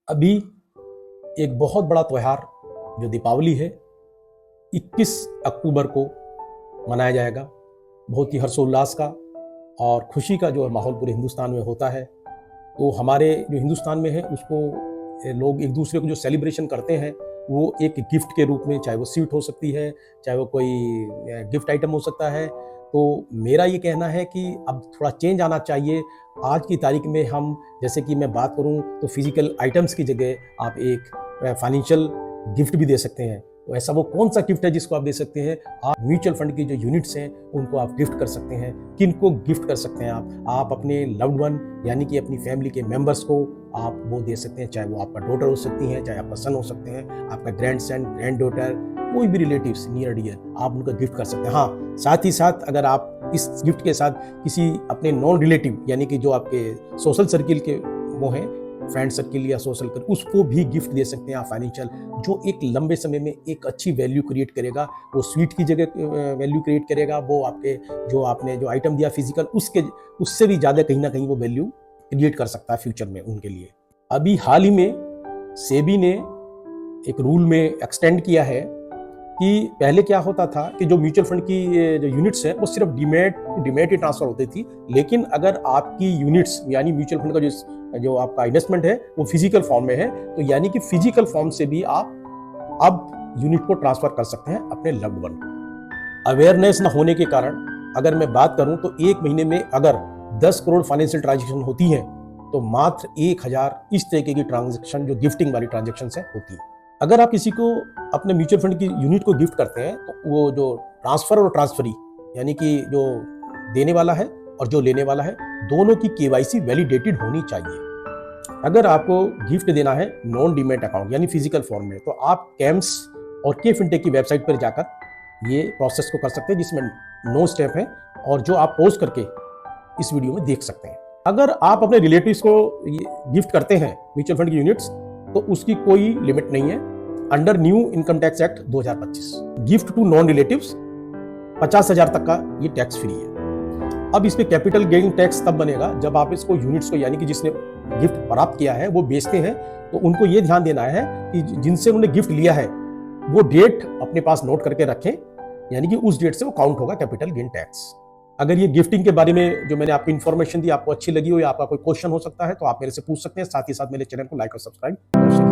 अभी एक बहुत बड़ा त्योहार जो दीपावली है 21 अक्टूबर को मनाया जाएगा। बहुत ही हर्षोल्लास का और खुशी का जो माहौल पूरे हिंदुस्तान में होता है। तो हमारे जो हिंदुस्तान में है उसको लोग एक दूसरे को जो सेलिब्रेशन करते हैं वो एक गिफ्ट के रूप में, चाहे वो स्वीट हो सकती है, चाहे वो कोई गिफ्ट आइटम हो सकता है। तो मेरा ये कहना है कि अब थोड़ा चेंज आना चाहिए। आज की तारीख में हम, जैसे कि मैं बात करूं तो फिजिकल आइटम्स की जगह आप एक फाइनेंशियल गिफ्ट भी दे सकते हैं। तो ऐसा वो कौन सा गिफ्ट है जिसको आप दे सकते हैं? आप म्यूचुअल फंड की जो यूनिट्स हैं उनको आप गिफ्ट कर सकते हैं। किनको गिफ्ट कर सकते हैं आप अपने लव्ड वन यानी कि अपनी फैमिली के मेंबर्स को आप वो दे सकते हैं। चाहे वो आपका डॉटर हो सकती है, चाहे आपका सन हो सकते हैं, आपका ग्रैंड सन, ग्रैंड डॉटर, कोई भी रिलेटिव्स नियर डियर आप उनको गिफ्ट कर सकते हैं। हाँ, साथ ही साथ अगर आप इस गिफ्ट के साथ किसी अपने नॉन रिलेटिव यानी कि जो आपके सोशल सर्किल के वो हैं, फ्रेंड सर्किल या सोशल सर्किल, उसको भी गिफ्ट दे सकते हैं आप फाइनेंशियल, जो एक लंबे समय में एक अच्छी वैल्यू क्रिएट करेगा। वो स्वीट की जगह वैल्यू क्रिएट करेगा, वो आपके जो आपने जो आइटम दिया फिजिकल उससे भी ज़्यादा कहीं ना कहीं वो वैल्यू क्रिएट कर सकता है फ्यूचर में उनके लिए। अभी हाल ही में सेबी ने एक रूल में एक्सटेंड किया है कि पहले क्या होता था कि जो म्यूचुअल फंड की जो यूनिट्स हैं वो सिर्फ डीमैट टू डीमैट ही ट्रांसफर होती थी। लेकिन अगर आपकी यूनिट्स यानी म्यूचुअल फंड का जो आपका इन्वेस्टमेंट है वो फिजिकल फॉर्म में है, तो यानी कि फिजिकल फॉर्म से भी आप अब यूनिट को ट्रांसफर कर सकते हैं अपने लव्ड वन को। अवेयरनेस न होने के कारण अगर मैं बात करूं तो एक महीने में अगर 10 करोड़ फाइनेंशियल ट्रांजेक्शन होती हैं तो मात्र 1000 इस तरीके की ट्रांजेक्शन जो गिफ्टिंग वाली ट्रांजेक्शन है होती है। अगर आप किसी को अपने म्यूचुअल फंड की यूनिट को गिफ्ट करते हैं तो वो जो ट्रांसफर और ट्रांसफरी यानी कि जो देने वाला है और जो लेने वाला है दोनों की केवाईसी वैलिडेटेड होनी चाहिए। अगर आपको गिफ्ट देना है नॉन डीमैट अकाउंट यानी फिजिकल फॉर्म में, तो आप कैम्स और के फिनटेक की वेबसाइट पर जाकर ये प्रोसेस को कर सकते हैं, जिसमें 9 स्टेप है और जो आप पोस्ट करके इस वीडियो में देख सकते हैं। अगर आप अपने रिलेटिव्स को गिफ्ट करते हैं म्यूचुअल फंड की यूनिट्स तो उसकी कोई लिमिट नहीं है। Under new income tax act 2025 gift to non relatives 50,000 तक का ये टैक्स फ्री है। अब इस पे कैपिटल गेन टैक्स तब बनेगा जब आप इसको यूनिट्स को यानी कि जिसने गिफ्ट प्राप्त किया है वो बेचते हैं, तो उनको ये ध्यान देना है कि जिनसे उन्होंने गिफ्ट लिया है वो डेट अपने पास नोट करके रखें, यानी कि उस डेट से वो काउंट होगा कैपिटल गेन टैक्स। अगर ये गिफ्टिंग के बारे में जो मैंने आपको इन्फॉर्मेशन दी आपको अच्छी लगी हो या आपका कोई क्वेश्चन हो सकता है तो आप मेरे से पूछ सकते हैं। साथ ही साथ मेरे चैनल को लाइक और सब्सक्राइब